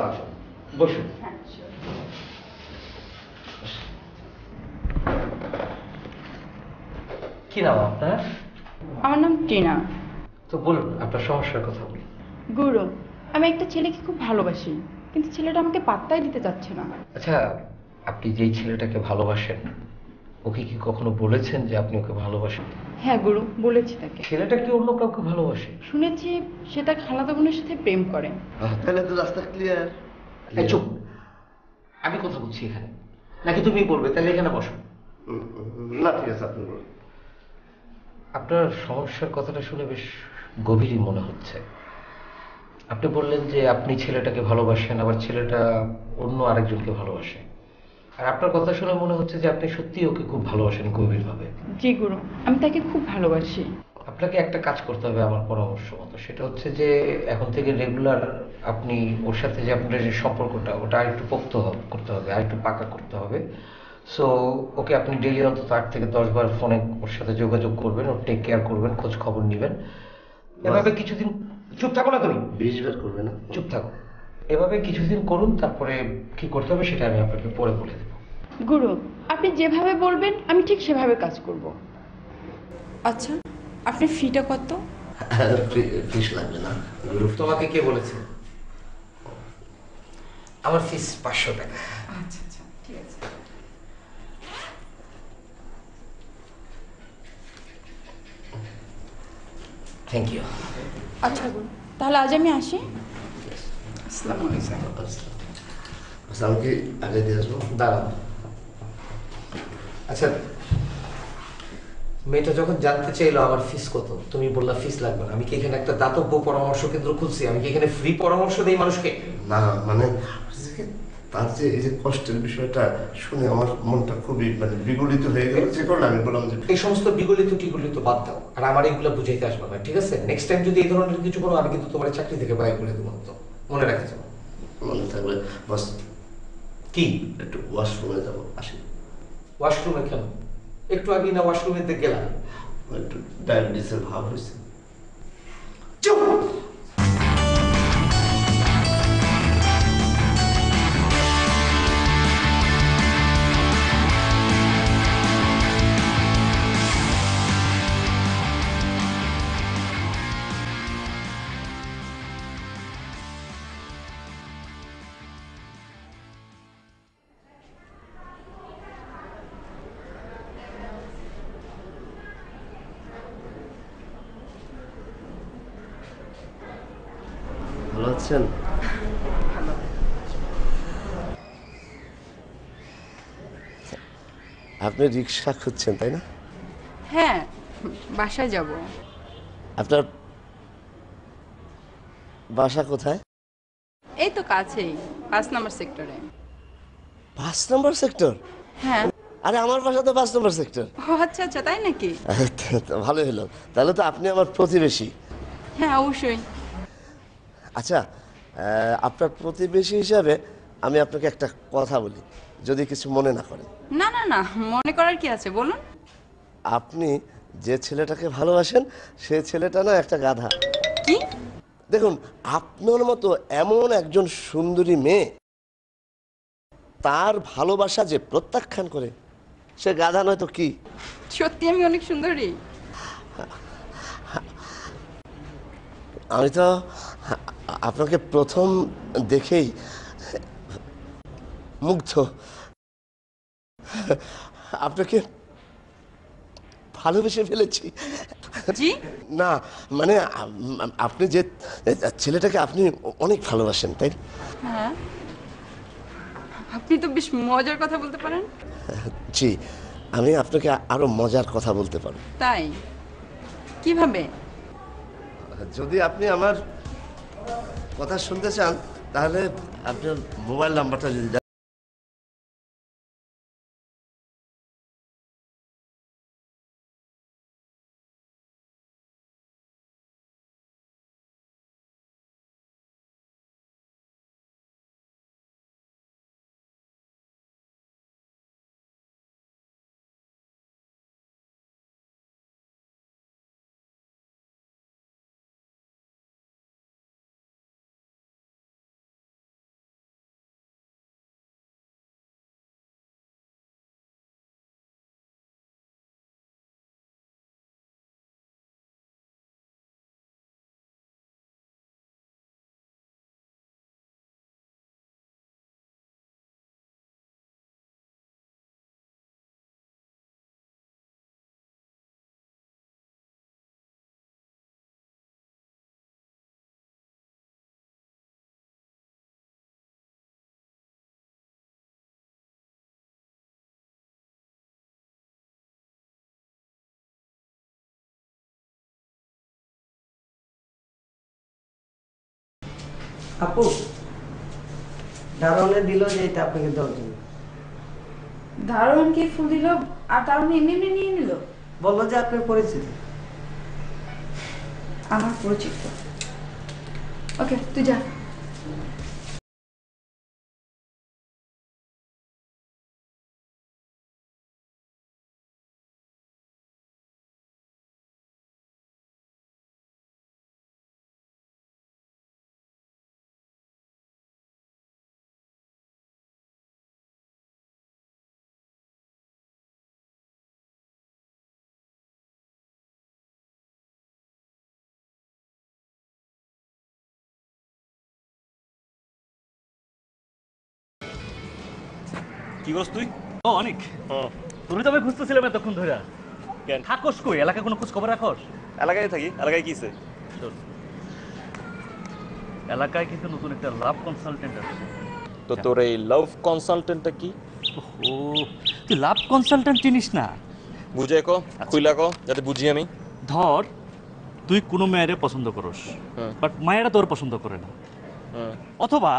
আসুন, বসুন। হ্যাঁ sure. কি নাম আপনার? আমার নাম টিনা। তো বলুন আপনার সমস্যার কথা বলুন। গুরু, আমি একটা ছেলেকে খুব ভালোবাসি, কিন্তু ছেলেটা আমাকে পাত্তাই দিতে চাচ্ছে না। আচ্ছা, আপনি যেই ছেলেটাকে ভালোবাসেন ওকে কি কখনো বলেছেন যে আপনি ওকে ভালোবাসেন? হ্যাঁ গুরু, বলেছি তাকে। ছেলেটা কি অন্য কাউকে ভালোবাসে? শুনেছি সে তার খালাতো বোনের সাথে প্রেম করে। তাহলে তো রাস্তা ক্লিয়ার। এই চুপ, আমি কথা বলছি এখানে, নাকি তুমি বলবে? তাহলে এখানে বসো। না ঠিক আছে, আপনি বলুন। আপনার সমস্যার কথাটা শুনে বেশ গভীরই মনে হচ্ছে। আপনি বললেন যে আপনি ছেলেটাকে ভালোবাসেন, আবার ছেলেটা অন্য আরেকজনকে ভালোবাসে। আর আপনার কথা শুনে মনে হচ্ছে যে আপনি সত্যিই ওকে খুব ভালোবাসেন গভীরভাবে। জি গুরু, আমি তাকে খুব ভালোবাসি। আপনাকে একটা কাজ করতে হবে আমার পরামর্শ মতো, সেটা হচ্ছে যে এখন থেকে রেগুলার আপনি ওর সাথে যে আপনার যে সম্পর্কটা ওটা আরেকটু পোক্ত করতে হবে, আরেকটু পাকা করতে হবে। সো ওকে আপনি ডেইলি অন্তত 8 থেকে 10 বার ফোনে ওর সাথে যোগাযোগ করবেন, ওর টেক কেয়ার করবেন, খোঁজ খবর নেবেন। এভাবে কিছুদিন, চুপ থাকো না তুমি, 20 বার করবে না? চুপ থাকো। এভাবে কিছুদিন করুন, তারপরে কি করতে হবে সেটা আমি আপনাকে পরে বলে দেবো। গুরু, আপনি যেভাবে বলবেন আমি ঠিক সেভাবে কাজ করব। আচ্ছা, আপনার ফিটা কত? ফিস লাগবে না গুরু। তোমাকে কে বলেছে? আমার ফিস 500 টাকা। আচ্ছা আচ্ছা, ঠিক আছে। Thank you. আচ্ছা গুরু, তাহলে আজ আমি আসি। আসসালামু আলাইকুম। আচ্ছা, আমি কি আগে দিয়ে আসবো? দাঁড়াও। আচ্ছা, মেয়েটা যখন জানতে চাইলো আমার ফিস কত, তুমি বললা ফিস লাগবে না। আমি কি এখানে একটা দাতব্য পরামর্শ কেন্দ্র খুলছি? আমি কি এখানে ফ্রি পরামর্শ দেই মানুষকে? না মানে হচ্ছে কি, তার যে এই যে কষ্টের বিষয়টা শুনে আমার মনটা খুবই মানে বিগলিত হয়ে গেল। যে কারণে আমি বললাম যে এই সমস্ত বিগলিত টিগলিত বাদ দাও, আর আমার এগুলো বুঝাইতে আসবে না, ঠিক আছে? নেক্সট টাইম যদি এই ধরনের কিছু করো আমি কিন্তু তোমার চাকরি থেকে বাইর করে দেবো, তো মনে রাখা যাবে। মনে থাকবে। বাস কি? একটু ওয়াশরুমে যাবো, আসি। ওয়াশরুমে কেন? একটু আগে না ওয়াশরুমে গেলাম। একটু ডায়াবেটিসের ভাব হয়েছে। চুপ! ভালো আছেন? আপনি রিক্সা খুঁজছেন তাই না? হ্যাঁ, বাসায় যাব। আপনার বাসা কোথায়? এই তো কাছেই, 5 নম্বর সেক্টরে। 5 নম্বর সেক্টর? হ্যাঁ। আরে আমার বাসা তো 5 নম্বর সেক্টর। ও আচ্ছা আচ্ছা, তাই নাকি? ভালো হলো, তাহলে তো আপনি আমার প্রতিবেশী। হ্যাঁ অবশ্যই। আচ্ছা, আপনার প্রতিবেশী হিসাবে আমি আপনাকে একটা কথা বলি, যদি কিছু মনে না করেন। না না না, মনে করার কি আছে, বলুন। আপনি যে ছেলেটাকে ভালোবাসেন সে ছেলেটা না একটা গাধা। কি? দেখুন, আপনার মতো এমন একজন সুন্দরী মেয়ে তার ভালোবাসা যে প্রত্যাখ্যান করে সে গাধা নয় তো কি? সত্যি আমি অনেক সুন্দরী? আমি তো আপনাকে প্রথম দেখেই মুগ্ধ। আপনাকে ভালোবেসে ফেলেছি। জি? না মানে আপনি যে ছেলেটাকে আপনি অনেক ভালোবাসেন তাই না? হ্যাঁ। আপনি তো বেশ মজার কথা বলতে পারেন। জি, আমি আপনাকে আরো মজার কথা বলতে পারবো। তাই? কিভাবে? যদি আপনি আমার কথা শুনতে চান তাহলে আপনার মোবাইল নাম্বারটা যদি আপু দারোয়ানে দিল যে এটা আপনাকে দেওয়ার জন্য। দারোয়ান কি ফুল দিল আর দারোয়ান এমনি এমনি নিয়ে নিল? বললো যে আপনার পরিচিত। আমার পরিচিত। ওকে, তুই যা। কি করছ তুই? ও অনেক তুমি তো আমি খুঁজতেছিলাম এতক্ষণ ধরে। কেন থাকস কই? এলাকায় কোনো খোঁজ খবর রাখস? এলাকায় থাকি। এলাকায় কিছে? শোন, এলাকায় কিন্তু নতুন একটা লাভ কনসালটেন্ট আছে। তো তোর এই লাভ কনসালটেন্টটা কি? ও, তুই লাভ কনসালটেন্ট চিনিস না? বুঝে কো, খুইলা কো, যাতে বুঝি আমি। ধর তুই কোনো মেয়েরে পছন্দ করস, বাট মায়েরা তোর পছন্দ করে না। অথবা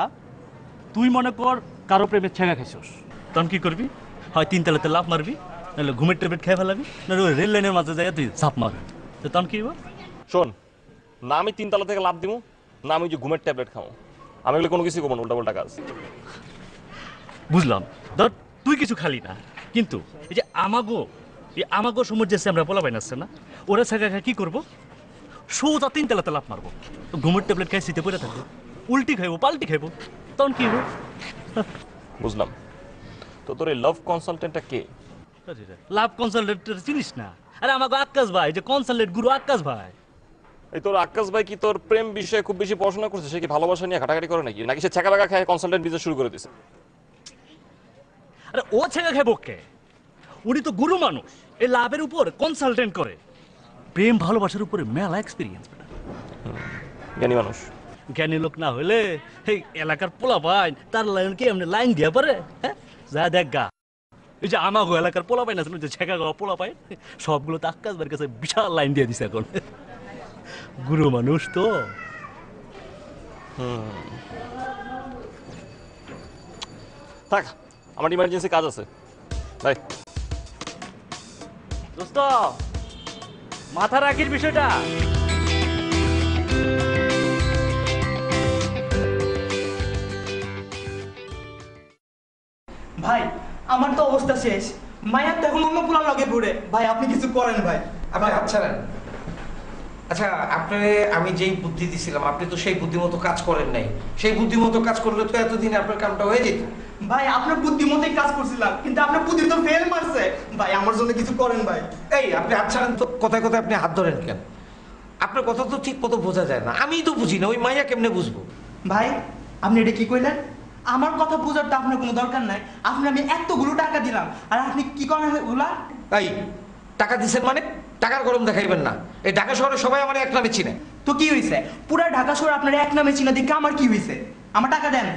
তুই মনে কর কারো প্রেমে ছেঁকা খাইছস, তখন কি করবি? হয় 3 তলাতে লাফ মারবি, নাহলে ঘুমের ট্যাবলেট খেয়ে ফেলাবি, নাহলে ওই রেল লাইনের মাঝে যাই তুই ঝাঁপ মারবি। তো তখন কি হইব? শোন, না আমি 3 তলা থেকে লাভ দিমু, না আমি যে ঘুমের ট্যাবলেট খাবো। আমি এগুলো কোনো কিছু করবো না, উল্টাপাল্টা কাজ। বুঝলাম, ধর তুই কিছু খালি না, কিন্তু এই যে আমাগো সমুদ্র যে আমরা পোলা বাইন আসছে না, ওরা ছেঁকা খায় কি করবো? সোজা 3 তলাতে লাফ মারবো, ঘুমের ট্যাবলেট খাই শীতে পড়ে থাকবো, উল্টি খাইবো পাল্টি খাইবো, তখন কি হইব? বুঝলাম। তো তোর এই লাভ কনসালটেন্টটা কে? লাভ কনসালটেন্ট চিনিস না? আরে আমাকে আক্কাস ভাই, যে কনসালটেন্ট গুরু আক্কাস ভাই। এই তোর আকাশ ভাই কি তোর প্রেম বিষয়ে খুব বেশি পড়াশোনা করছে? সে কি ভালোবাসা নিয়ে ঘাটাঘাটি করে নাকি? নাকি সে ছেঁকা লাগা খায় কনসালটেন্ট বিজনেস শুরু করে দিছে? আরে ও ছেঁকা খাইবো কে? উনি তো গুরু মানুষ, এই লাভের উপর কনসালটেন্ট করে। প্রেম ভালোবাসার উপরে মেলা এক্সপিরিয়েন্স। জ্ঞানী মানুষ। জ্ঞানী লোক না হলে এই এলাকার পোলা পাই তার লাইন কি এমনি লাইন দিয়া পারে? হ্যাঁ, যা দেখ গা, এই যে আমাগো এলাকার পোলা পাই না, যে ছেঁকা গাওয়া পোলা পাই, সবগুলো তো আক্কাস ভাইয়ের কাছে বিশাল লাইন দিয়ে দিছে এখন। গুরু মানুষ তো। থাক, আমার ইমার্জেন্সি কাজ আছে, বাই। দোস্ত, মাথা রাখির বিষয়টা। ভাই আমার তো অবস্থা শেষ, মায়া তো এখন অন্য পুরান লগে পড়ে। ভাই আপনি কিছু করেন ভাই। আপনি আচ্ছা নেন। আচ্ছা, আপনি আমি যেই বুদ্ধি দিছিলাম আপনি তো সেই বুদ্ধিমতো কাজ করেন নাই। সেই বুদ্ধিমতো কাজ করলে তো এতদিনে আপনার কামটা হয়ে যেত। ভাই আপনার বুদ্ধিমতোই কাজ করছিলাম, কিন্তু আপনার বুদ্ধি তো ফেল মারছে। ভাই আমার জন্য কিছু করেন ভাই। এই আপনি আচ্ছা নেন তো, কথায় কথায় আপনি হাত ধরেন কেন? আপনার কথা তো ঠিক মতো বোঝা যায় না। আমিই তো বুঝি না, ওই মাইয়া কেমনে বুঝবো? ভাই আপনি এটা কি কইলেন? আমার কথা বোঝার তো আপনার কোনো দরকার নাই। আপনি আমি এতগুলো টাকা দিলাম, আর আপনি কি করেন ওগুলা? এই টাকা দিছেন মানে? টাকার গরম দেখাইবেন না। এই ঢাকা শহরে সবাই আমার এক নামে চিনে। তো কি হয়েছে? পুরা ঢাকা শহর আপনার এক নামে চিনা দেখে আমার কি হয়েছে? আমার টাকা দেন।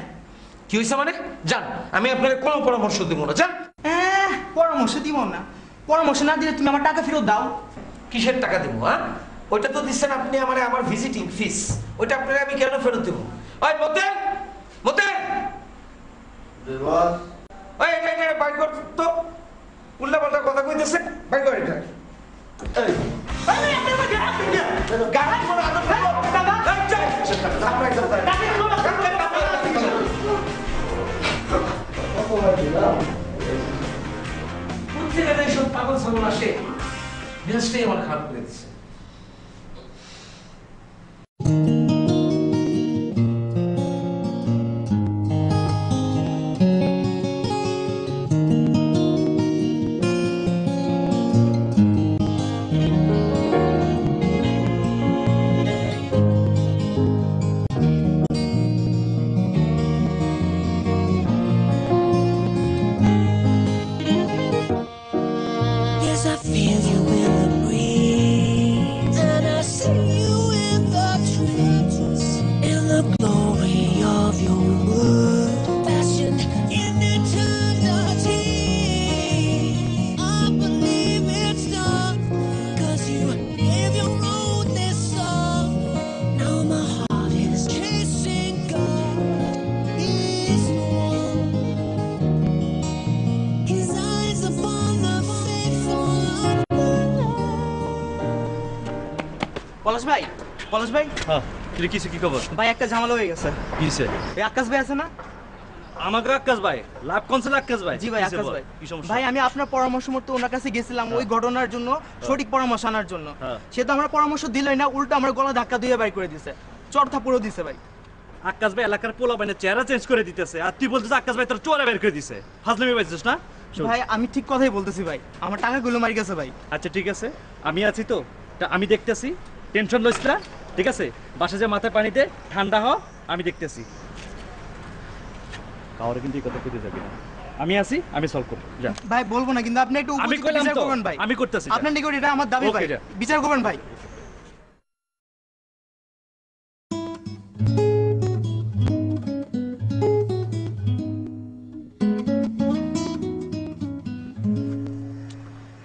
কি হয়েছে মানে? যান, আমি আপনার কোনো পরামর্শ দেবো না, যান। পরামর্শ দিব না? পরামর্শ না দিলে তুমি আমার টাকা ফেরত দাও। কিসের টাকা দেবো? হ্যাঁ, ওইটা তো দিচ্ছেন আপনি আমার আমার ভিজিটিং ফিস। ওইটা আপনাকে আমি কেন ফেরত দেবো? ওই মতেন, মতেন, ওই এটা বাইর কর তো, উল্টা পাল্টা কথা কইতেছে, বাইর কর এটা। এই গাড়ি করে আদর করো দাদা। এই চল আমরা এটা তাই সব পাগল ছাগল আসে, মেজাজটাই আমার খারাপ করে দিচ্ছে। Yes, I feel you in the breeze. পলাশ ভাই, পলাশ ভাই, হ্যাঁ তুই কিসে কি খবর? ভাই একটা ঝামেলা হয়ে গেছে। কিসে? এই আকাশ ভাই আছে না? আমাকে আকাশ ভাই, লাভ কনসাল আকাশ ভাই। জি ভাই, কিসে আকাশ বল? ভাই। কি সমস্যা? ভাই আমি আপনার পরামর্শ মতো ওনার কাছে গেছিলাম ওই ঘটনার জন্য, সঠিক পরামর্শ আনার জন্য। হ্যাঁ। সে তো আমার পরামর্শ দিলই না, উল্টো আমার গলা ধাক্কা দিয়ে বাইর করে দিছে, চড় থাপুড়ও দিছে ভাই। আকাশ ভাই এলাকার পোলা বাইনের চেহারা চেঞ্জ করে দিতেছে, আর তুই বলছিস আকাশ ভাই তোর চোরা বের করে দিছে। ফাজলামি পাইছিস না? শোন। ভাই আমি ঠিক কথাই বলতেছি ভাই, আমার টাকাগুলো মারি গেছে ভাই। আচ্ছা ঠিক আছে, আমি আছি তো, তা আমি দেখতেছি, টেনশন লইস না, ঠিক আছে? বাসা যে মাথায় পানি দে, ঠান্ডা হ, আমি দেখতেছি। কাউরে কিন্তু এই কথা কইতে যাবি না। আমি আছি, আমি সলভ করব। যা। ভাই বলবো না, কিন্তু আপনি একটু আমি উপযুক্ত কইলাম বিচার তো, করবেন ভাই। আমি করতেছি। আপনার নিকট এটা আমার দাবি ওকে, ভাই, যা। বিচার করবেন ভাই।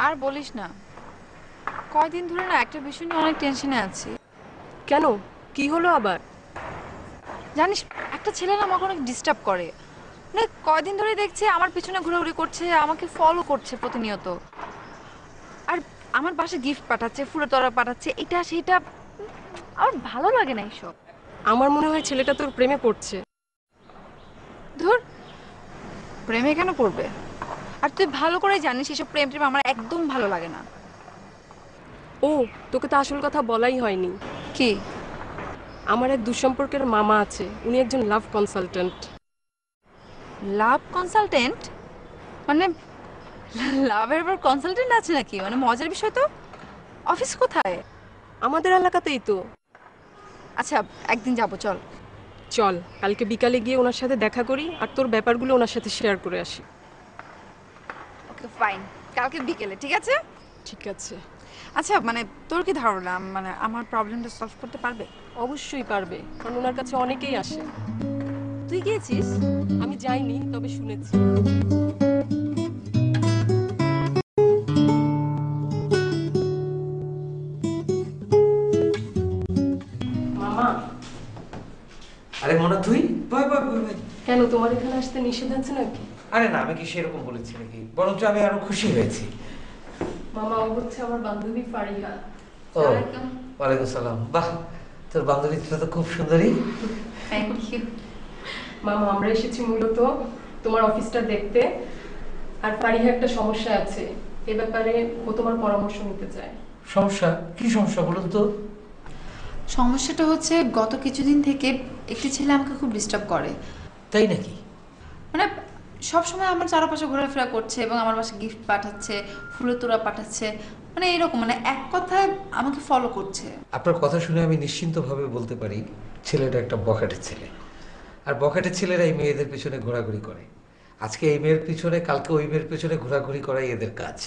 আর বলিস না, কয়দিন ধরে না একটা বিষয় নিয়ে অনেক টেনশনে আছি। কেন, কি হলো আবার? জানিস, একটা ছেলে না আমাকে অনেক ডিস্টার্ব করে। মানে কয়দিন ধরে দেখছি আমার পিছনে ঘোরাঘুরি করছে, আমাকে ফলো করছে প্রতিনিয়ত। আর আমার বাসায় গিফট পাঠাচ্ছে, ফুলের তোড়া পাঠাচ্ছে, এটা সেটা। আমার ভালো লাগে না এইসব। আমার মনে হয় ছেলেটা তোর প্রেমে পড়ছে। ধুর, প্রেমে কেন পড়বে? আর তুই ভালো করে জানিস এসব প্রেম টেম আমার একদম ভালো লাগে না। ও, তোকে তো আসল কথা বলাই হয়নি। কি? আমার এক দুঃসম্পর্কের মামা আছে, উনি একজন লাভ কনসালটেন্ট। লাভ কনসালটেন্ট? মানে লাভের আবার কনসালটেন্ট আছে নাকি? মানে মজার বিষয় তো। অফিস কোথায়? আমাদের এলাকাতেই তো। আচ্ছা, একদিন যাবো, চল। চল, কালকে বিকালে গিয়ে ওনার সাথে দেখা করি, আর তোর ব্যাপারগুলো ওনার সাথে শেয়ার করে আসি। ওকে ফাইন, কালকে বিকেলে, ঠিক আছে? ঠিক আছে। আচ্ছা, মানে তোর কি ধারণা, মানে আমার প্রবলেমটা সলভ করতে পারবে? অবশ্যই পারবে, কারণ ওনার কাছে অনেকেই আসে। তুই গিয়েছিস? আমি যাইনি, তবে শুনেছি। মামা। আরে মনা, তুই? ভাই ভাই ভাই ভাই, কেন, তোমার এখানে আসতে নিষেধ আছে নাকি? আরে না, আমি কি সেরকম বলেছি নাকি? বরঞ্চ আমি আরো খুশি হয়েছি। মামা, ও হচ্ছে আমার বান্ধবী ফারিহা। ও, ওয়ালাইকুম সালাম। বাহ, তোর বান্ধবী তো খুব সুন্দরী। Thank you. মামা, আমরা এসেছি মূলত তোমার অফিসটা দেখতে, আর ফারিহা একটা সমস্যা আছে, এ ব্যাপারে ও তোমার পরামর্শ নিতে চায়। সমস্যা? কি সমস্যা বলুন তো? সমস্যাটা হচ্ছে, গত কিছুদিন থেকে একটি ছেলে আমাকে খুব ডিস্টার্ব করে। তাই নাকি? মানে সবসময় আমার চারপাশে ঘোরাফেরা করছে এবং আমার বাসায় গিফট পাঠাচ্ছে, ফুলের তোড়া পাঠাচ্ছে, মানে এরকম, মানে এক কথায় আমাকে ফলো করছে। আপনার কথা শুনে আমি নিশ্চিন্তভাবে বলতে পারি ছেলেটা একটা বখাটের ছেলে। আর বখাটের ছেলেরা এই মেয়েদের পিছনে ঘোরাঘুরি করে। আজকে এই মেয়ের পিছনে, কালকে ওই মেয়ের পিছনে ঘোরাঘুরি করাই এদের কাজ।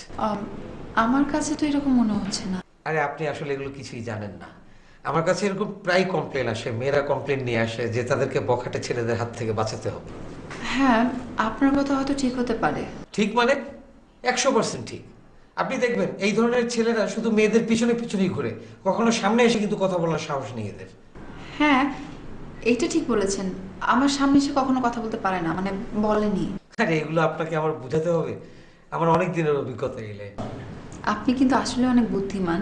আমার কাছে তো এরকম মনে হচ্ছে না। আরে আপনি আসলে এগুলো কিছুই জানেন না। আমার কাছে এরকম প্রায় কমপ্লেন আসে, মেয়েরা কমপ্লেন নিয়ে আসে যে তাদেরকে বখাটে ছেলেদের হাত থেকে বাঁচাতে হবে। হ্যাঁ, আপনার কথা হয়তো ঠিক হতে পারে। ঠিক মানে 100% ঠিক। আপনি দেখবেন এই ধরনের ছেলেরা শুধু মেয়েদের পিছনে পিছনেই ঘুরে, কখনো সামনে এসে কিন্তু কথা বলার সাহস নেই এদের। হ্যাঁ, এইটা ঠিক বলেছেন। আমার সামনে এসে কখনো কথা বলতে পারে না, মানে বলেনি। আরে এগুলো আপনাকে আমার বোঝাতে হবে? আমার অনেক দিনের অভিজ্ঞতা এলে। আপনি কিন্তু আসলে অনেক বুদ্ধিমান,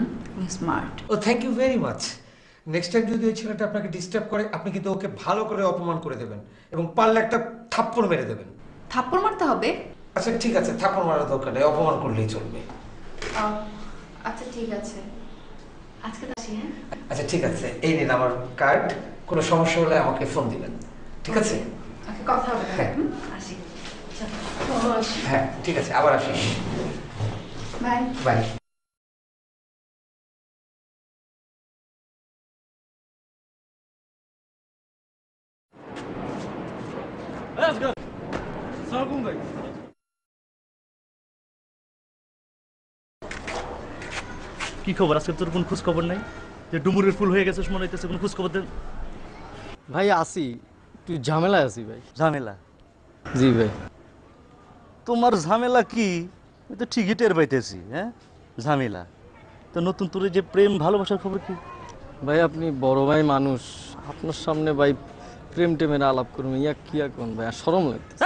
smart. Oh thank you very much. Next time যদি ওই ছেলেটা আপনাকে ডিস্টার্ব করে, আপনি কিন্তু ওকে ভালো করে অপমান করে দেবেন এবং পারলে একটা থাপ্পড় মেরে দেবেন। থাপ্পড় মারতে হবে? আচ্ছা ঠিক আছে, থাপ্পড় মারার দরকার নেই, অপমান করলেই চলবে। আচ্ছা ঠিক আছে, আজকে আসি। হ্যাঁ আচ্ছা ঠিক আছে, এই নিন আমার কার্ড। কোনো সমস্যা হলে আমাকে ফোন দিবেন, ঠিক আছে? কথা হবে। হ্যাঁ। আসি। হ্যাঁ ঠিক আছে, আবার আসিস। Bye bye. কি খবর? আজকে তোর কোন খোঁজ খবর নাই? যে ডুমুরের ফুল হয়ে গেছিস মনে হইতেছে, কোন খোঁজ খবর দেন? ভাই আসি, একটু ঝামেলায় আছি ভাই। ঝামেলা? জি ভাই। তোমার ঝামেলা কি? আমি তো ঠিকই টের পাইতেছি। হ্যাঁ, ঝামেলা তো নতুন। তোর যে প্রেম ভালোবাসার খবর কি? ভাই আপনি বড় ভাই মানুষ, আপনার সামনে ভাই প্রেম টেমের আলাপ করবেন, ইয়া কি কোন ভাই, আর শরম লাগতেছে।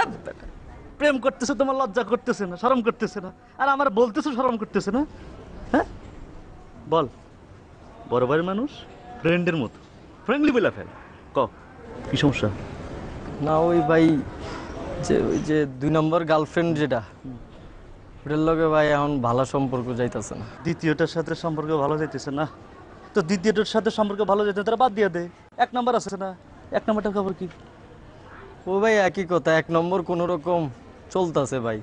প্রেম করতেছে তোমার লজ্জা করতেছে না, শরম করতেছে না? আর আমার বলতেছে শরম করতেছে না? হ্যাঁ বল, বড় ভাইয়ের মানুষ, ফ্রেন্ডের মতো ফ্রেন্ডলি বলে ফেল। ক কি সমস্যা? না ওই ভাই, ওই যে 2 নম্বর গার্লফ্রেন্ড যেটা, ওটার লগে ভাই এখন ভালো সম্পর্ক যাইতেছে না। দ্বিতীয়টার সাথে সম্পর্ক ভালো যাইতেছে না? তো দ্বিতীয়টার সাথে সম্পর্ক ভালো যাইতে তারা বাদ দিয়ে দে। 1 নম্বর আছে না, 1 নম্বরটার খবর কি? ও ভাই একই কথা, 1 নম্বর কোনো রকম চলতেছে ভাই।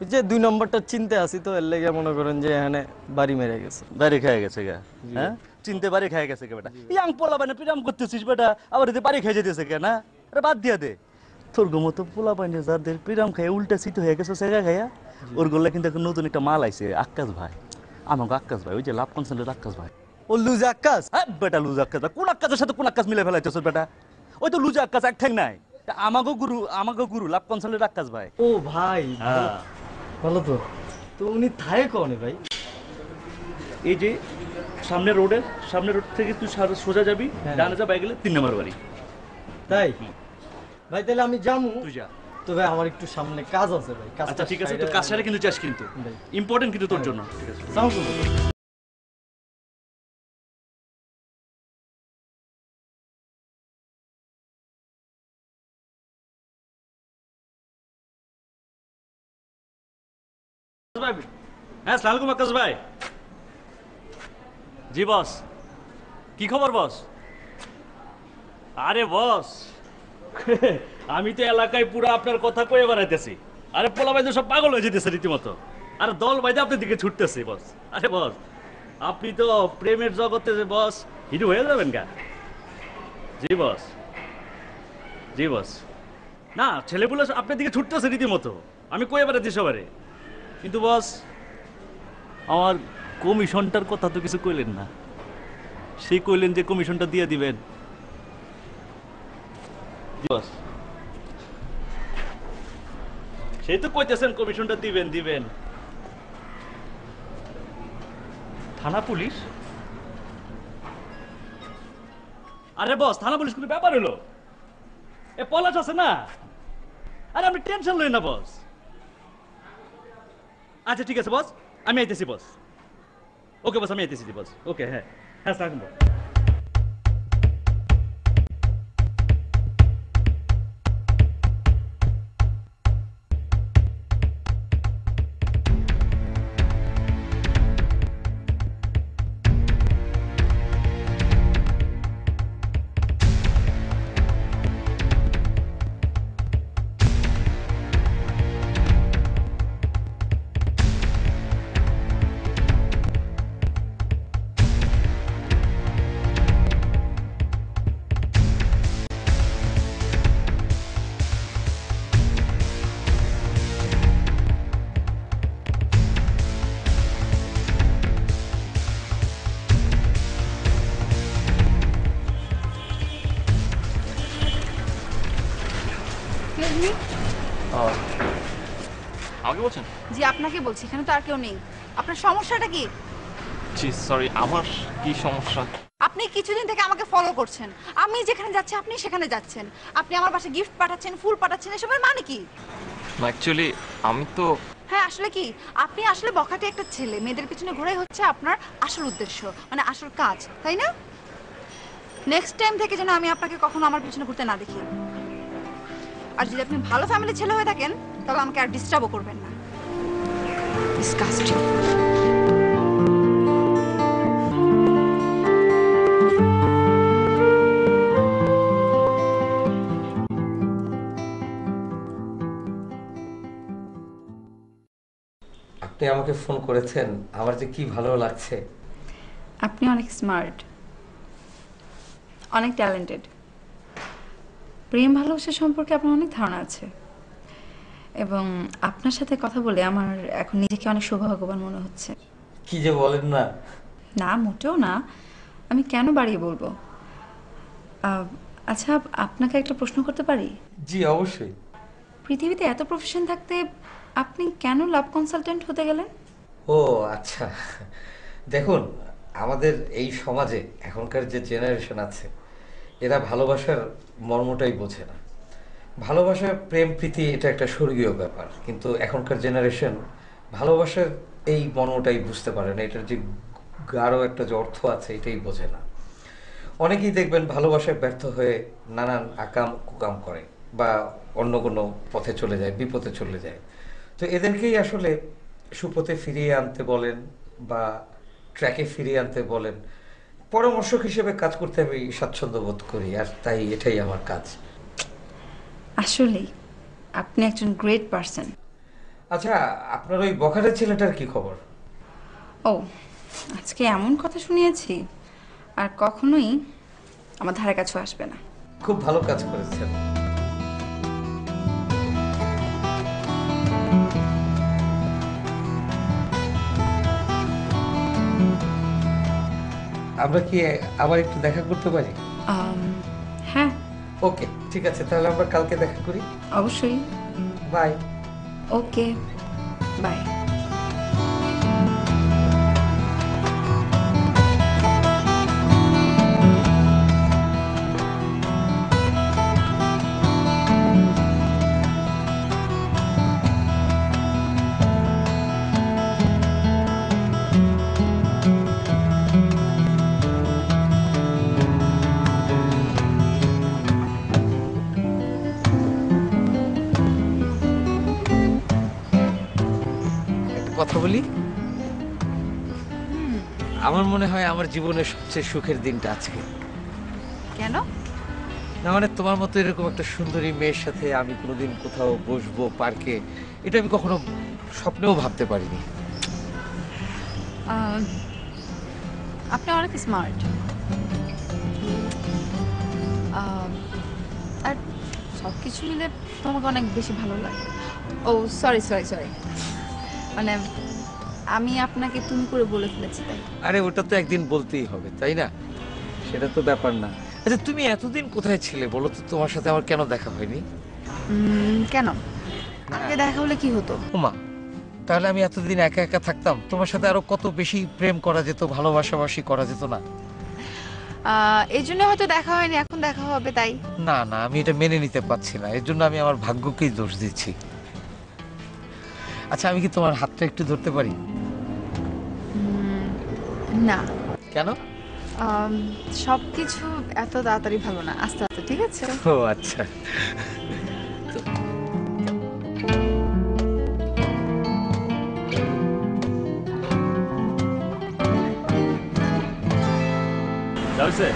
ওই যে 2 নম্বরটা চিনতে আসি তো, এর লেগে মনে করেন যে এখানে বাড়ি মেরে গেছে। বাড়ি খেয়ে গেছে গা? হ্যাঁ, চিনতে বাড়ি খেয়ে গেছে কে বেটা? ইয়াং পোলা বানে পিরাম করতেছিস বেটা, আবার এতে বাড়ি খেয়ে যেতেছে কে? না আরে বাদ দিয়ে দে। তোর মতো পোলা বানে যাদের পিরাম খাইয়া উল্টা সিট হয়ে গেছে সেগা খাইয়া, ওর গোল্লা কিন্তু এখন নতুন একটা মাল আইছে, আক্কাস ভাই। আমাকে আক্কাস ভাই, ওই যে লাভ কনসার্টের আক্কাস ভাই। ও লুজ আক্কাস? হ্যাঁ বেটা লুজ আক্কাস। কোন আক্কাসের সাথে কোন আক্কাস মিলে ফেলাইতেছ বেটা? ওই তো লুজ আক্কাস, এক ঠ্যাং নাই। আমাকে গুরু লাভ কনসার্টের আক্কাস ভাই। ও ভাই হ্যাঁ ভালো তো। তো উনি থাকে কনে ভাই? এই যে সামনে রোড থেকে তুই সোজা যাবি, ডানে যা গেলে 3 নম্বর বাড়ি। তাই ভাই, তাহলে আমি যাবো। তুই যা। তো ভাই আমার একটু সামনে কাজ আছে ভাই। আচ্ছা ঠিক আছে, তো কাজ সারা কিন্তু চাস, কিন্তু ইম্পর্টেন্ট কিন্তু তোর জন্য। ঠিক আছে, যাও তো। হ্যাঁ সালাম আলাইকুম আকাশ ভাই। জি বস, কি খবর বস? আরে বস আমি তো এলাকায় পুরো আপনার কথা কয়ে বেড়াইতেছি। আরে পোলা ভাই তো সব পাগল হয়ে যেতেছে রীতিমতো। আরে দল বাইদে আপনার দিকে ছুটতেছে বস। আরে বস আপনি তো প্রেমের জগতে যে বস হিরো হয়ে যাবেন গা। জি বস, জি বস। না ছেলেপুলে আপনার দিকে ছুটতেছে রীতিমতো, আমি কয়ে বেড়াচ্ছি সবারে। কিন্তু বস আমার কমিশনটার কথা তো কিছু কইলেন না। সেই কইলেন যে কমিশনটা দিয়ে দিবেন। বস সেই তো কইতেছেন কমিশনটা দিবেন। থানা পুলিশ? আরে বস থানা পুলিশ কোনো ব্যাপার হলো? এ পলাশ আছে না? আরে আপনি টেনশন লই না বস। আচ্ছা ঠিক আছে বস, আমি আইতেছি বস। ওকে বস, আমি আইতেছি বস। ওকে হ্যাঁ হ্যাঁ সালাম বস। আমাকে বলছেন? জি আপনাকে বলছি, এখানে তো আর কেউ নেই। আপনার সমস্যাটা কি? জি সরি, আমার কি সমস্যা? আপনি কিছুদিন থেকে আমাকে ফলো করছেন। আমি যেখানে যাচ্ছি আপনি সেখানে যাচ্ছেন। আপনি আমার বাসায় গিফট পাঠাচ্ছেন, ফুল পাঠাচ্ছেন, এসবের মানে কি? অ্যাকচুয়ালি আমি তো হ্যাঁ আসলে কি, আপনি আসলে বখাটে একটা ছেলে। মেয়েদের পিছনে ঘোরাই হচ্ছে আপনার আসল উদ্দেশ্য, মানে আসল কাজ, তাই না? নেক্সট টাইম থেকে যেন আমি আপনাকে কখনো আমার পিছনে ঘুরতে না দেখি। আর যদি আপনি ভালো ফ্যামিলির ছেলে হয়ে থাকেন তাহলে আমাকে আর ডিস্টার্বও করবেন না। ডিসকাস্টিং। আপনি আমাকে ফোন করেছেন, আমার যে কি ভালো লাগছে। আপনি অনেক স্মার্ট, অনেক ট্যালেন্টেড। প্রেম ভালোবাসা সম্পর্কে আপনার অনেক ধারণা আছে, এবং আপনার সাথে কথা বলে আমার এখন নিজেকে অনেক সৌভাগ্যবান মনে হচ্ছে। কি যে বলেন না। না মোটেও না, আমি কেন বাড়িয়ে বলবো। আচ্ছা আপনাকে একটা প্রশ্ন করতে পারি? জি অবশ্যই। পৃথিবীতে এত প্রফেশন থাকতে আপনি কেন লাভ কনসালটেন্ট হতে গেলেন? ও আচ্ছা, দেখুন আমাদের এই সমাজে এখনকার যে জেনারেশন আছে এরা ভালোবাসার মর্মটাই বোঝে না। ভালোবাসা প্রেম প্রীতি এটা একটা স্বর্গীয় ব্যাপার, কিন্তু এখনকার জেনারেশন ভালোবাসার এই মর্মটাই বুঝতে পারে না, এটার যে গাঢ় একটা যে অর্থ আছে এটাই বোঝে না। অনেকেই দেখবেন ভালোবাসায় ব্যর্থ হয়ে নানান আকাম কুকাম করে বা অন্য কোনো পথে চলে যায়, বিপথে চলে যায়। তো এদেরকেই আসলে সুপথে ফিরিয়ে আনতে বলেন বা ট্র্যাকে ফিরিয়ে আনতে বলেন, পরামর্শক হিসেবে কাজ করতে আমি স্বাচ্ছন্দ্য বোধ করি, আর তাই এটাই আমার কাজ। আসলেই আপনি একজন গ্রেট পারসন। আচ্ছা, আপনার ওই বখাটের ছেলেটার কি খবর? ও, আজকে এমন কথা শুনিয়েছি আর কখনোই আমার ধারে কাছেও আসবে না। খুব ভালো কাজ করেছেন। আমরা কি আবার একটু দেখা করতে পারি? হ্যাঁ, ওকে, ঠিক আছে, তাহলে আমরা কালকে দেখা করি। অবশ্যই। বাই। Okay, bye. কথা বলি? আমার মনে হয় আমার জীবনের সবচেয়ে সুখের দিনটা আজকে। কেন? না মানে তোমার মতো এরকম একটা সুন্দরী মেয়ের সাথে আমি কোনোদিন কোথাও বসবো পার্কে, এটা আমি কখনো স্বপ্নেও ভাবতে পারিনি। আপনি অনেক স্মার্ট, আর সব কিছু মিলে তোমাকে অনেক বেশি ভালো লাগে। ও সরি সরি সরি, মানে আমি আপনাকে তুমি করে বলে ফেলেছি তাই। আরে ওটা তো একদিন বলতেই হবে, তাই না? সেটা তো ব্যাপার না। আচ্ছা, তুমি এতদিন কোথায় ছিলে বলো তো? তোমার সাথে আমার কেন দেখা হয়নি? কেন? আগে দেখা হলে কি হতো? ওমা, তাহলে আমি এতদিন একা একা থাকতাম, তোমার সাথে আরো কত বেশি প্রেম করা যেত, ভালোবাসাবাসি করা যেত না? এই জন্য হয়তো দেখা হয়নি, এখন দেখা হবে তাই। না না, আমি এটা মেনে নিতে পারছি না, এর জন্য আমি আমার ভাগ্যকেই দোষ দিচ্ছি। আচ্ছা, আমি কি তোমার হাতটা একটু ধরতে পারি? না। কেন? সবকিছু এত তাড়াতাড়ি ভালো না, আস্তে আস্তে, ঠিক আছে? ও আচ্ছা। যাচ্ছে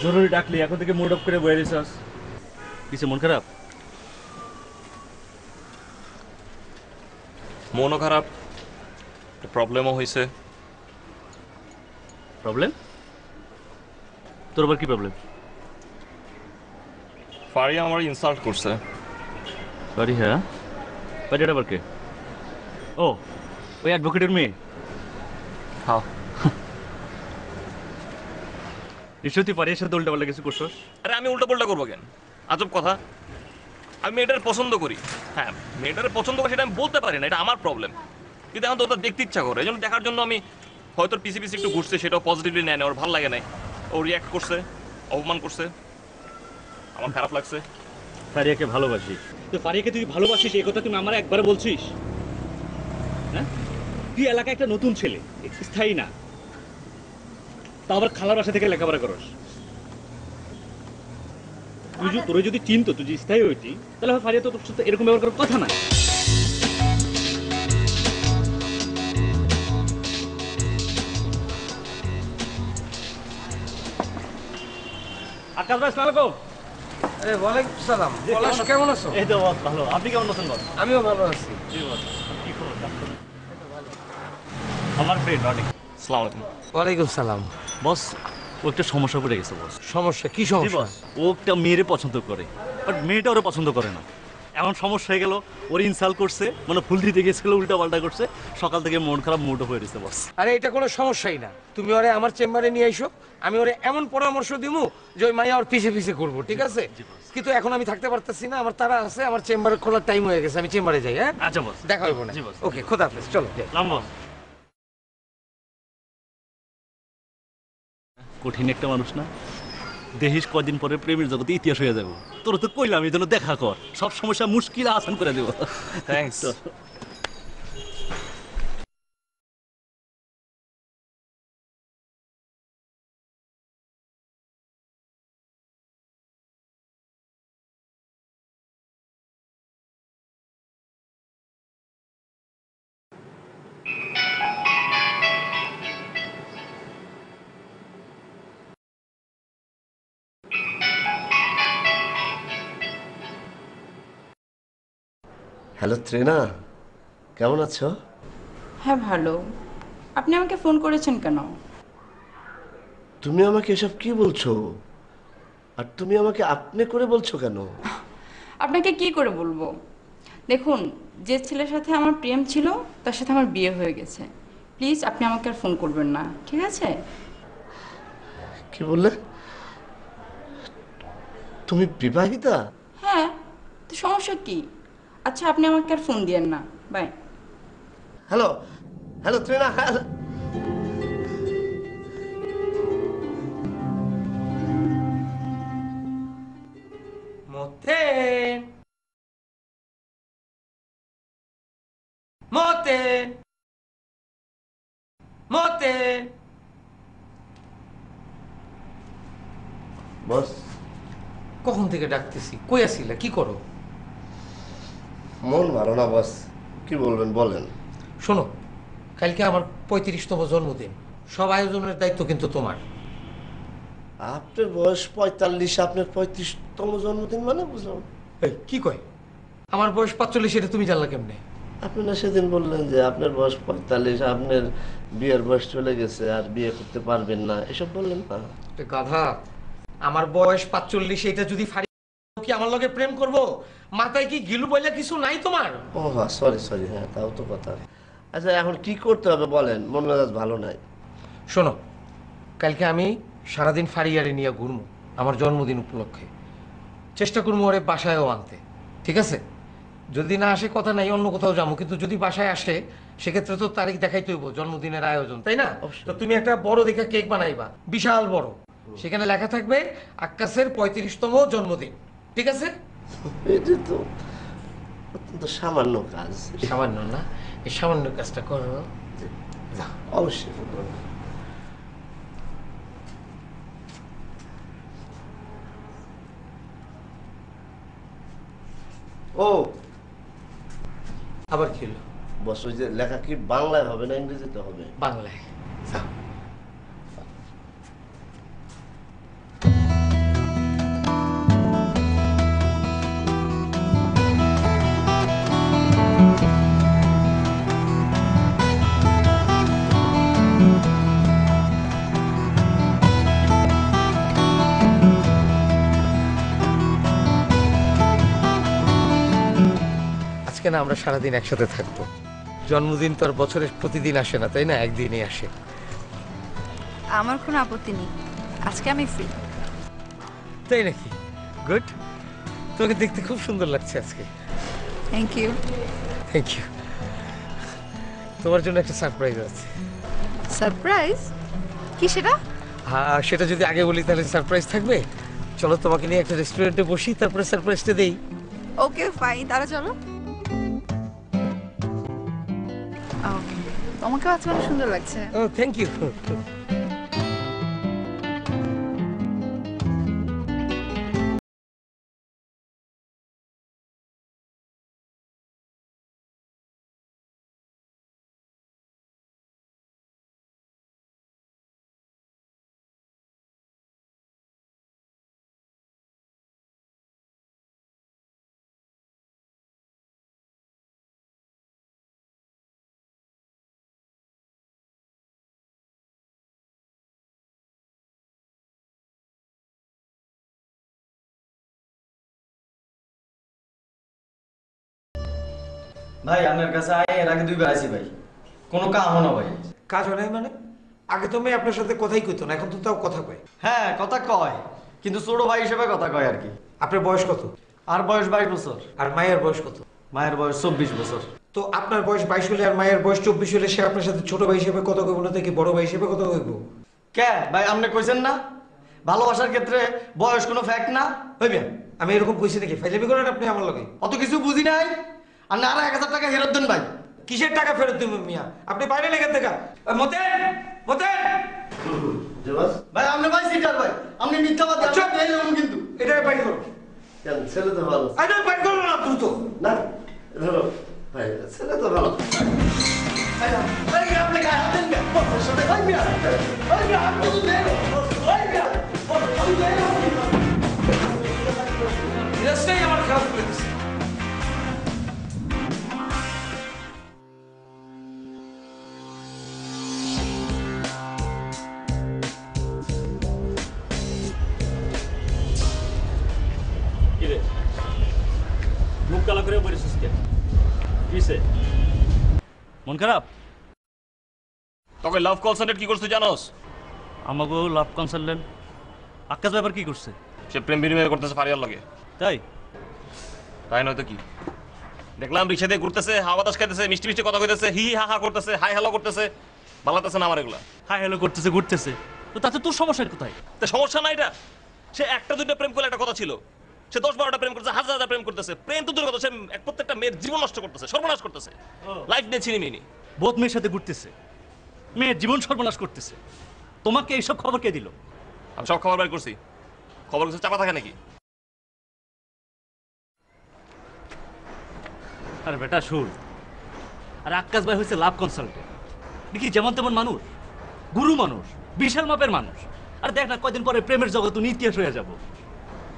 জরুরি ডাকলি, এখন থেকে মুড অফ করে বয়ে দিছাস। কিছু মন খারাপ? মনও খারাপ, প্রবলেমও হয়েছে। প্রবলেম? তোর আবার কি প্রবলেম? ফারিয়া আমার ইনসাল্ট করছে। সরি, হ্যাঁ? বাড়িটা আবার কে? ও, ওই অ্যাডভোকেটের মেয়ে? হ্যাঁ। নিশ্চয়ই তুই ফারিয়ার সাথে উল্টাপাল্টা কিছু করছস? আরে আমি উল্টো পাল্টা করবো কেন? আজব কথা। আমি মেয়েটার পছন্দ করি, হ্যাঁ, মেয়েটার পছন্দ করি, সেটা আমি বলতে পারি না, এটা আমার প্রবলেম। কিন্তু এখন তো ওটা দেখতে ইচ্ছা করে, এই জন্য দেখার জন্য আমি হয়তো পিসি পিসি একটু ঘুরছে, সেটাও পজিটিভলি নেয় না, ওর ভালো লাগে নাই, ও রিয়াক্ট করছে, অপমান করছে, আমার খারাপ লাগছে। ফারিয়াকে ভালোবাসি তো, ফারিয়াকে তুই ভালোবাসিস এই কথা তুমি আমার একবারে বলছিস? হ্যাঁ, তুই এলাকায় একটা নতুন ছেলে, স্থায়ী না, তা আবার খালার বাসা থেকে লেখাপড়া করস। তোর যদি চিনতো, তুই যদি স্থায়ী হইতি, তাহলে ফারিয়া তো তোর সাথে এরকম ব্যবহার করার কথা না। আকাশ ভাই, আসসালামু আলাইকুম। আরে ওয়ালাইকুম সালাম। পলাশ, কেমন আছো? এই তো বস, ভালো। আপনি কেমন আছেন বস? আমিও ভালো আছি। জি বস, কি খবর? আমার ফ্রেন্ড অনেক। আসসালামু আলাইকুম। ওয়ালাইকুম সালাম। বস, ও একটা সমস্যা পড়ে গেছে বস। সমস্যা? কি জি সমস্যা? বস, ও একটা মেয়েরে পছন্দ করে, বাট মেয়েটা ওরা পছন্দ করে না। এমন সমস্যা হয়ে গেল, ওর ইনসাল্ট করছে, মানে ফুল দিতে গেছিল, উল্টা পাল্টা করছে, সকাল থেকে মন খারাপ, মুড হয়ে গেছে বস। আরে এটা কোনো সমস্যাই না, তুমি ওরে আমার চেম্বারে নিয়ে আইসো, আমি ওরে এমন পরামর্শ দিমু যে ওই মাইয়া ওর পিছে পিছে করবো, ঠিক আছে? কিন্তু এখন আমি থাকতে পারতেছি না, আমার তারা আছে, আমার চেম্বারে খোলার টাইম হয়ে গেছে, আমি চেম্বারে যাই। হ্যাঁ, আচ্ছা বস, দেখা হইব না। জি বস। ওকে, খোদা হাফেজ, চলো। বস। কঠিন একটা মানুষ না, দেখিস কদিন পরে প্রেমের জগতে ইতিহাস হয়ে যাবো। তোর তো কইলাম এই জন্য দেখা কর, সব সমস্যা মুশকিল আসান করে দেবো। থ্যাঙ্কস। হ্যালো ত্রিনা, কেমন আছো? হ্যাঁ ভালো। আপনি আমাকে ফোন করেছেন কেন? তুমি আমাকে এসব কি বলছো? আর তুমি আমাকে আপনি করে বলছো কেন? আপনাকে কি করে বলবো? দেখুন, যে ছেলের সাথে আমার প্রেম ছিল তার সাথে আমার বিয়ে হয়ে গেছে। প্লিজ আপনি আমাকে আর ফোন করবেন না, ঠিক আছে? কি বললে? তুমি বিবাহিতা? হ্যাঁ, তো সমস্যা কি? আচ্ছা, আপনি আমাকে আর ফোন দিয়েন না, bye. Hello hello Trina, hello. মতেন মতেন মতেন। বস, কখন থেকে ডাকতেছি, কই আসিলা, কি করো? মন ভালো না বস, কি বলবেন বলেন। শোনো, কালকে আমার 35তম জন্মদিন, সব আয়োজনের দায়িত্ব কিন্তু তোমার। আপনার বয়স 45, আপনার 35তম জন্মদিন মানে বুঝলাম। এই, কি কয়? আমার বয়স 45, এটা তুমি জানলা কেমনে? আপনি না সেদিন বললেন যে আপনার বয়স 45, আপনার বিয়ের বয়স চলে গেছে আর বিয়ে করতে পারবেন না, এসব বললেন না? গাধা, আমার বয়স 45, এটা যদি ফাড়ি কি আমার লগে প্রেম করব? মাথায় কি গিলু বইলা কিছু নাই তোমার? ও হ্যাঁ, সরি সরি, হ্যাঁ তাও তো কথা। আচ্ছা এখন কি করতে হবে বলেন, মন মেজাজ ভালো নাই। শোনো, কালকে আমি সারাদিন ফারিয়ারে নিয়ে ঘুরবো আমার জন্মদিন উপলক্ষে। চেষ্টা করবো ওরে বাসায়ও আনতে, ঠিক আছে? যদি না আসে কথা নাই, অন্য কোথাও যাবো, কিন্তু যদি বাসায় আসে সেক্ষেত্রে তো তারিখ দেখাইতে হইব, জন্মদিনের আয়োজন, তাই না? তো তুমি একটা বড় দেখে কেক বানাইবা, বিশাল বড়, সেখানে লেখা থাকবে আক্কাসের 35তম জন্মদিন, ঠিক আছে? এটা তো অত্যন্ত সামান্য কাজ। সামান্য না, এই সামান্য কাজটা করো। অবশ্যই। ও আবার কি হলো? বস, ওই যে লেখা কি বাংলায় হবে না ইংরেজিতে হবে? বাংলায়। যাও। আজকে না আমরা সারাদিন একসাথে থাকবো। জন্মদিন তো আর বছরের প্রতিদিন আসে না, তাই না? একদিনই আসে। আমার কোনো আপত্তি নেই, আজকে আমি ফ্রি। তাই নাকি? গুড। তোকে দেখতে খুব সুন্দর লাগছে আজকে। Thank you. Thank you. তোমার জন্য একটা সারপ্রাইজ আছে। সারপ্রাইজ? কি সেটা? হ্যাঁ, সেটা যদি আগে বলি তাহলে সারপ্রাইজ থাকবে। চলো তোমাকে নিয়ে একটা রেস্টুরেন্টে বসি, তারপরে সারপ্রাইজটা দেই। ওকে ফাইন, তাহলে চলো। তোমাকে আজকে অনেক সুন্দর লাগছে। ও থ্যাংক ইউ। ভাই আপনার কাছে আয়, এর আগে দুইবার আইছি ভাই, কোনো কামও না ভাই। কাজ হয় নাই মানে? আগে তো মেয়ে আপনার সাথে কথাই কইতো না, এখন তো তাও কথা কয়। হ্যাঁ কথা কয়, কিন্তু ছোট ভাই হিসেবে কথা কয় আর কি। আপনার বয়স কত? আর বয়স 22 বছর। আর মায়ের বয়স কত? মায়ের বয়স 24 বছর। তো আপনার বয়স 22 হলে আর মায়ের বয়স 24 হলে সে আপনার সাথে ছোট ভাই হিসেবে কথা কইব না, থেকে বড় ভাই হিসেবে কথা কইব? কে ভাই আপনি কইছেন না ভালোবাসার ক্ষেত্রে বয়স কোনো ফ্যাক্ট না? হইবে আমি এরকম কইছি নাকি ফাইলামি করেন আপনি আমার লগে? অত কিছু বুঝি নাই। আর না 1000 টাকা ফেরত দেন ভাই। কিসের টাকা ফেরত দিব মিয়া? আপনি বাইরে লেগে দেখা মতেন মতেন জবাস ভাই আপনি ভাই সিটার ভাই আপনি মিথ্যাবাদী চুপ! আপনি এরকম কিন্তু এটা বাইর করো। কেন ছেলে তো ভালো আরে বাইর করো না দ্রুত। না ধরো ভাই ছেলে তো ভালো ভাই আপনি গায়ে হাত দেন কেন? বসের সাথে ভাই মিয়া ভাই মিয়া আপনি তো দেন ভাই মিয়া আমি দেন রাস্তায় আমার খারাপ করে দিছে। কিরে মুখ কালা করে বলেছিস কেন? কিসে মন খারাপ? তোকে লাভ কল সেন্টার কি করছিস জানোস? আমাকেও লাভ কনসালটেন্ট আকাশ ব্যাপার কি করছে? সে প্রেম বিনিময় করতেছে ফারিয়ার লগে। তাই তাই নয়তো কি? দেখলাম রিক্সা দিয়ে ঘুরতেছে, হাওয়া বাতাস খাইতেছে, মিষ্টি মিষ্টি কথা কইতেছে, হি হা হা করতেছে, হাই হ্যালো করতেছে। ভালো লাগতেছে না আমার এগুলা। হাই হ্যালো করতেছে ঘুরতেছে, তো তাতে তোর সমস্যা কোথায়? তা সমস্যা না এটা। সে একটা দুইটা প্রেম করলে একটা কথা ছিল, সে 10-12টা প্রেম করতেছে, হাজার হাজার প্রেম করতেছে। প্রেম তো দূরের কথা, সে প্রত্যেকটা মেয়ের জীবন নষ্ট করতেছে, সর্বনাশ করতেছে, লাইফ নিয়ে ছিনিমিনি। বহুত মেয়ের সাথে ঘুরতেছে, মেয়ের জীবন সর্বনাশ করতেছে। তোমাকে এইসব খবর কে দিল? আমি সব খবর বের করছি। খবর কিছু চাপা থাকে নাকি? আরে বেটা শুন, আর আকাশ ভাই হয়েছে লাভ কনসালটেন্ট, দেখি যেমন তেমন মানুষ, গুরু মানুষ, বিশাল মাপের মানুষ। আর দেখ না কয়দিন পরে প্রেমের জগৎ ইতিহাস হয়ে যাব।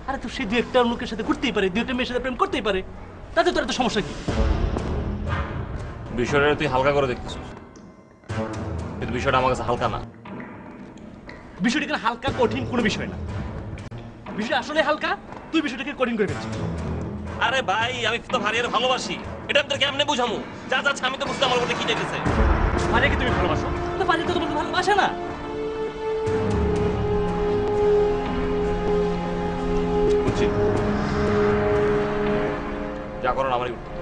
আরে তো সে দু একটা লোকের সাথে ঘুরতেই পারে, দু একটা মেয়ের সাথে প্রেম করতেই পারে, তাতে তোর এত সমস্যা কি? বিষয়টা তুই হালকা করে দেখতেছিস, কিন্তু বিষয়টা আমার কাছে হালকা না। বিষয়টা কিন্তু হালকা কঠিন কোনো বিষয় না, বিষয়টা আসলে হালকা, তুই বিষয়টাকে কঠিন করে ফেলছিস। আরে ভাই আমি তো ভারিয়ার ভালোবাসি, এটা তোর কেমনে বুঝামু? যা যাচ্ছে আমি তো বুঝতে আমার মধ্যে কি যাইতেছে। ভারিয়াকে তুমি ভালোবাসো, তো ভারিয়া তো তোমাকে ভালোবাসে না। বুঝছি, যা করার আমারই করতে হবে।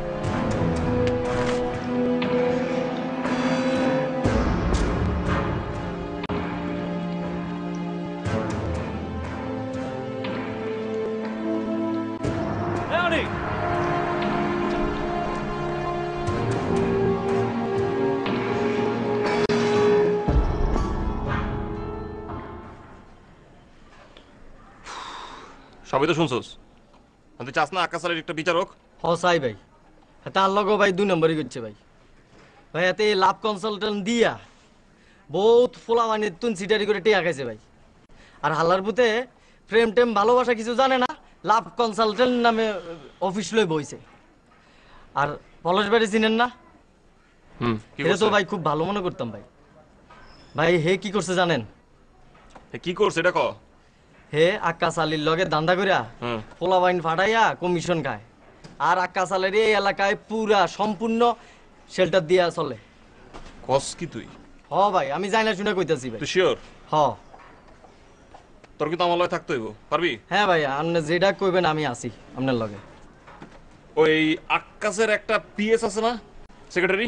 সবই তো শুনছোস, তুই চাস না আকাশ আলীর একটা বিচারক? হসাই ভাই তার লগো ভাই 2 নম্বরই করছে ভাই। ভাই এতে লাভ কনসালটেন্ট দিয়া বহুত ফোলা মানে তুন সিটারি করে টিয়া খাইছে ভাই। আর হালার পুতে প্রেম টেম ভালোবাসা কিছু জানে না, লাভ কনসালটেন্ট নামে অফিস লই বইছে। আর পলাশ বাড়ি চিনেন না? এটা তো ভাই খুব ভালো মনে করতাম ভাই। ভাই হে কি করছে জানেন? কি করছে এটা ক? হে আকাশ আলীর লগে দান্দা করিয়া পোলা বাইন ফাটাইয়া কমিশন খায়। আর আকাশ আলীর এই এলাকায় পুরা সম্পূর্ণ শেল্টার দিয়া চলে। কস কি তুই? হ ভাই আমি জানি না শুনে কইতাছি ভাই। তুই শিওর? হ। তোর কিন্তু আমার লগে থাকতে হইব, পারবি? হ্যাঁ ভাই আপনি যেটা কইবেন আমি আছি আপনার লগে। ওই আকাশের একটা পিএস আছে না, সেক্রেটারি?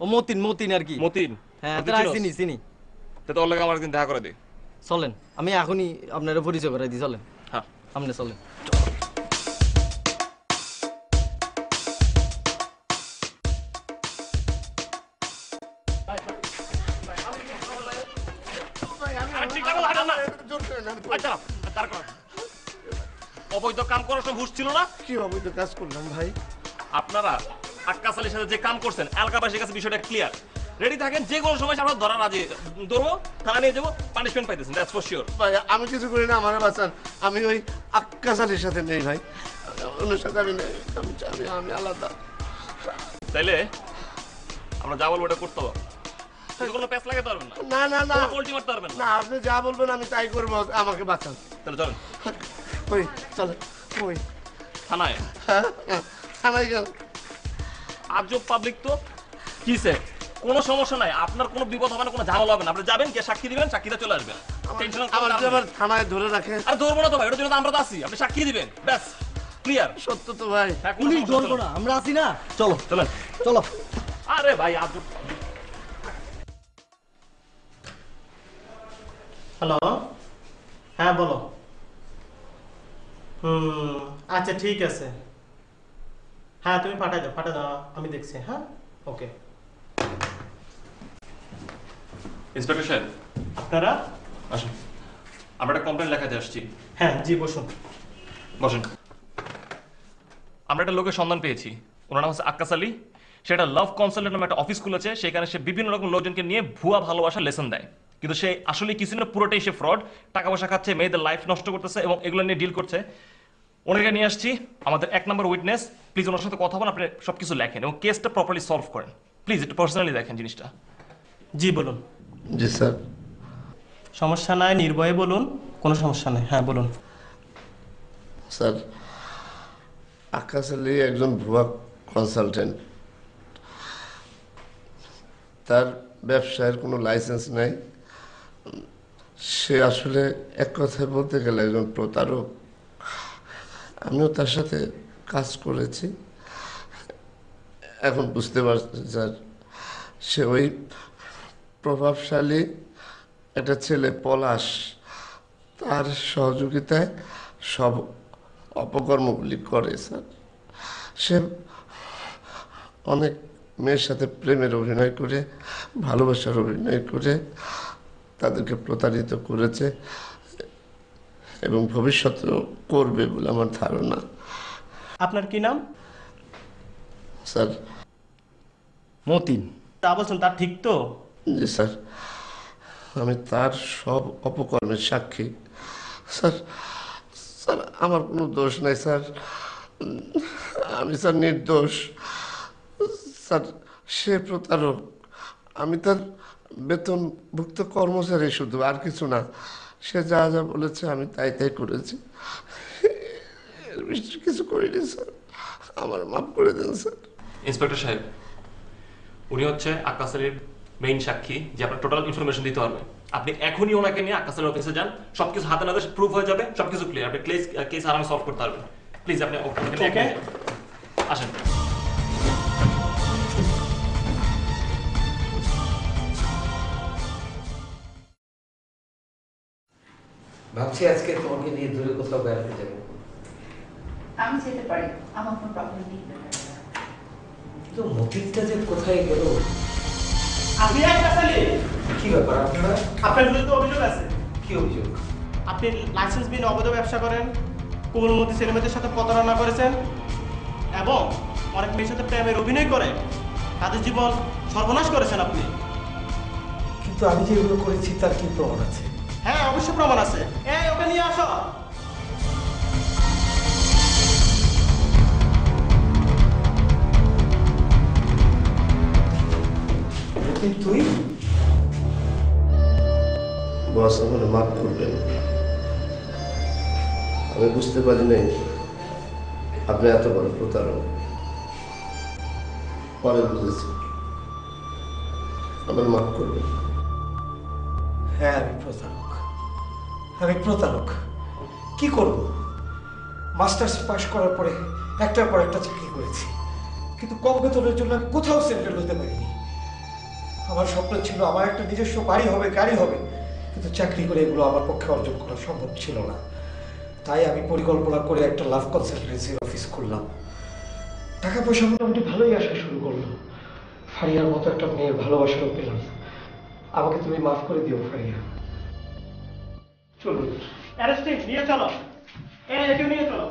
ও মতিন মতিন আর কি। মতিন? হ্যাঁ তাই চিনি চিনি। তে তোর লগে আমার একদিন দেখা করে দে। চলেন আমি এখনই আপনার পরিচয় করে দিই, চলেন। হ্যাঁ আপনি চলেন। অবৈধ কাম করার সময় হুঁশ ছিল না? কি অবৈধ কাজ করলাম ভাই? আপনারা আক্কাস আলীর সাথে যে কাম করছেন এলাকাবাসীর কাছে বিষয়টা ক্লিয়ার। রেডি থাকেন, যে কোনো সময় আমরা ধরার আগে ধরবো, থানা নিয়ে যাবো, পানিশমেন্ট পাইতেছেন, দ্যাটস ফর শিওর। ভাই আমি কিছু করি না, আমার বাঁচান। আমি ওই আক্কাস আলীর সাথে নেই ভাই, ওনার সাথে আমি নেই, আমি আলাদা। তাইলে আমরা যা বলবো এটা করতে হবে, কোনো প্যাচ লাগাতে পারবেন না। না না না পোল্টি মারতে পারবেন না, আপনি যা বলবেন আমি তাই করবো, আমাকে বাঁচান। তাহলে চলেন ওই চলে ওই থানায়। থানায় গেল। আজব পাবলিক তো কিসে, কোনো সমস্যা নাই, আপনার কোনো বিপদ হবে না, কোনো ঝামেলা হবে না। আপনি যাবেন, কে সাক্ষী দিবেন, সাক্ষীটা চলে আসবেন। টেনশন আবার থানায় ধরে রাখে। আর ধরবো না তো ভাই, ওটার জন্য আমরা তো আছি, আপনি সাক্ষী দিবেন, ব্যাস ক্লিয়ার। সত্য তো ভাই, পুলিশ ধরবো না, আমরা আছি না। চলো চলেন চলো। আরে ভাই আজব। হ্যালো, হ্যাঁ বলো। আচ্ছা ঠিক আছে, হ্যাঁ তুমি পাঠাই দাও, আমি দেখছি। হ্যাঁ ওকে। ইন্সপেক্টর সাহেব, আপনারা আসুন, আমরা একটা কমপ্লেন লেখাতে আসছি। হ্যাঁ জি বসুন। বসেন। আমরা একটা লোকের সন্ধান পেয়েছি, ওনার নাম হচ্ছে আক্কাস আলী। সেটা লাভ কনসালটেন্ট নামে একটা অফিস খুলেছে, সেখানে সে বিভিন্ন রকম লোকজনকে নিয়ে ভুয়া ভালোবাসার লেসন দেয়। কিন্তু সে আসলে কিছু না, পুরোটাই সে ফ্রড, টাকা পয়সা খাচ্ছে, মেয়েদের লাইফ নষ্ট করতেছে এবং এগুলো নিয়ে ডিল করছে। ওনাকে নিয়ে আসছি, আমাদের 1 নম্বর উইটনেস। প্লিজ ওনার সাথে কথা বলেন, আপনি সবকিছু লেখেন এবং কেসটা প্রপারলি সলভ করেন। প্লিজ একটু পার্সোনালি দেখেন জিনিসটা। জি বলুন। জি স্যার। সমস্যা নাই, নির্ভয়ে বলুন, কোনো সমস্যা নেই। হ্যাঁ বলুন। স্যার, আকাশ আলী একজন ভুয়া কনসালটেন্ট। তার ব্যবসায়ের কোনো লাইসেন্স নাই। সে আসলে এক কথায় বলতে গেলে একজন প্রতারক। আমিও তার সাথে কাজ করেছি, এখন বুঝতে পারছি স্যার, সে ওই প্রভাবশালী একটা ছেলে পলাশ, তার সহযোগিতায় সব অপকর্মগুলি করে স্যার। সে অনেক মেয়ের সাথে প্রেমের অভিনয় করে, ভালোবাসার অভিনয় করে তাদেরকে প্রতারিত করেছে এবং ভবিষ্যতেও করবে বলে আমার ধারণা। আপনার কি নাম? স্যার মতিন। তা বলছেন তার ঠিক তো? জি স্যার, আমি তার সব অপকর্মের সাক্ষী স্যার। স্যার আমার কোনো দোষ নাই স্যার, আমি স্যার নির্দোষ স্যার। সে প্রতারক, আমি তার বেতনভুক্ত কর্মচারী শুধু, আর কিছু না। সে যা যা বলেছে আমি তাই তাই করেছি, এর বেশি কিছু করিনি স্যার। আমার মাফ করে দেন স্যার। ইন্সপেক্টর সাহেব, উনি হচ্ছে আক্কাস আলীর মেইন সাক্ষী, যে আপনার টোটাল ইনফরমেশন দিতে পারবে। আপনি এখনই ওনাকে নিয়ে আক্কাস আলীর অফিসে যান, সবকিছু হাতে নাতে প্রুফ হয়ে যাবে, সবকিছু ক্লিয়ার। আপনি কেস আরামে সলভ করতে পারবেন। প্লিজ আপনি ওকে আসেন। ভাবছি আজকে তোমাকে নিয়ে দূরে কোথাও বেড়াতে যাবো। আমি যেতে পারি, আমার কোনো প্রবলেম নেই। কিন্তু মতিনটা যে কোথায় গেল? আপনি আক্কাস আলী? কি ব্যাপার আপনারা? আপনার বিরুদ্ধে অভিযোগ আছে। কি অভিযোগ? আপনি লাইসেন্স বিহীন অবৈধ ব্যবসা করেন, কোমলমতি ছেলেমেয়েদের সাথে প্রতারণা করেছেন এবং অনেক মেয়ের সাথে প্রেমের অভিনয় করে তাদের জীবন সর্বনাশ করেছেন আপনি। কিন্তু আমি যে এগুলো করেছি তার কি প্রমাণ আছে? হ্যাঁ অবশ্যই প্রমাণ আছে। এই ওকে নিয়ে আসো। তুই বস, আমার মাফ করবেন, আমি বুঝতে পারি নাই আপনি এত বড় প্রতারক। পরে বুঝেছি, আমার মাফ করবেন। হ্যাঁ আমি প্রতারক। কি করব? মাস্টার্স পাস করার পরে একটার পর একটা চাকরি করেছি, কিন্তু কম বেতনের জন্য আমি কোথাও সেটেল হতে পারিনি। আমার স্বপ্ন ছিল আমার একটা নিজস্ব বাড়ি হবে, গাড়ি হবে, কিন্তু চাকরি করে এগুলো আমার পক্ষে অর্জন করা সম্ভব ছিল না। তাই আমি পরিকল্পনা করে একটা লাভ কনসালটেন্সির অফিস খুললাম। টাকা পয়সা মোটামুটি ভালোই আসা শুরু করলো। ফারিয়ার মতো একটা মেয়ের ভালোবাসাও পেলাম। আমাকে তুমি মাফ করে দিও ফারিয়া। চলুন। অ্যারেস্টিং নিয়ে চলো, একে নিয়ে চলো।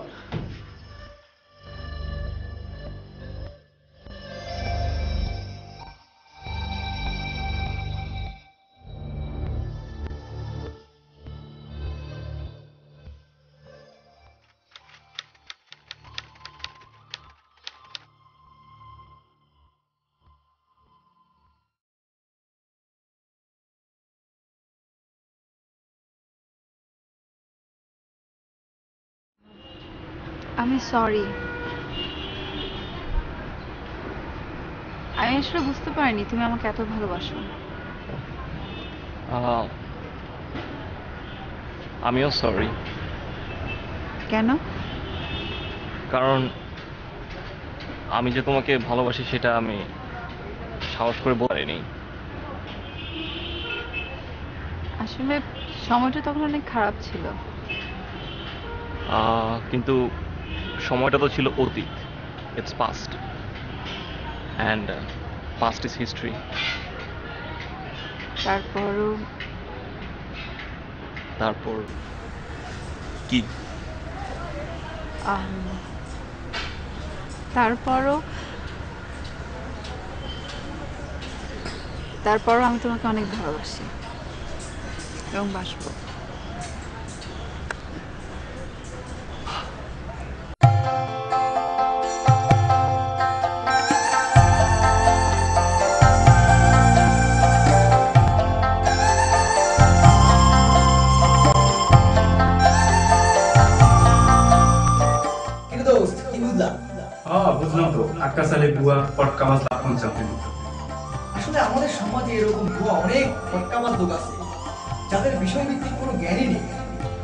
আমি সরি। আমি আসলে বুঝতে পারিনি তুমি আমাকে এত ভালোবাসো। আমিও সরি। কেন? কারণ আমি যে তোমাকে ভালোবাসি সেটা আমি সাহস করে বলিনি। আসলে সময়টা তখন অনেক খারাপ ছিল। কিন্তু সময়টা তো ছিল অতীত, it's past, and past is history. তারপর কি? তারপরও আমি তোমাকে অনেক ভালোবাসি এবং বাসবো। বুঝলাম তো, আক্কা সালে বুয়া পটকা মাছ লাভ পঞ্চায়েত। আসলে আমাদের সমাজে এরকম ভুয়া অনেক ফটকাবাজ লোক আছে যাদের বিষয়ভিত্তিক কোনো জ্ঞানই নেই,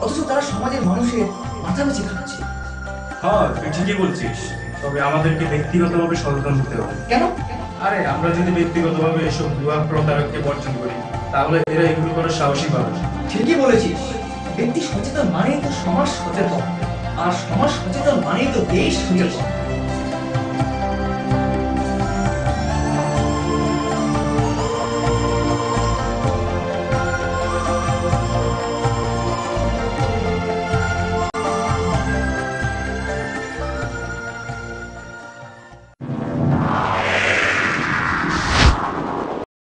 অথচ তারা সমাজের মানুষের মাথাপিছু খাচ্ছে। হ্যাঁ, তুই ঠিকই বলছিস, তবে আমাদেরকে ব্যক্তিগতভাবে সচেতন হতে হবে। কেন? আরে আমরা যদি ব্যক্তিগতভাবে এসব ভুয়া প্রতারককে বর্জন করি, তাহলে এরা এগুলো করার সাহসী পাবে। ঠিকই বলেছিস, ব্যক্তি সচেতন মানেই তো সমাজ সচেতন, আর সমাজ সচেতন মানেই তো দেশ সচেতন।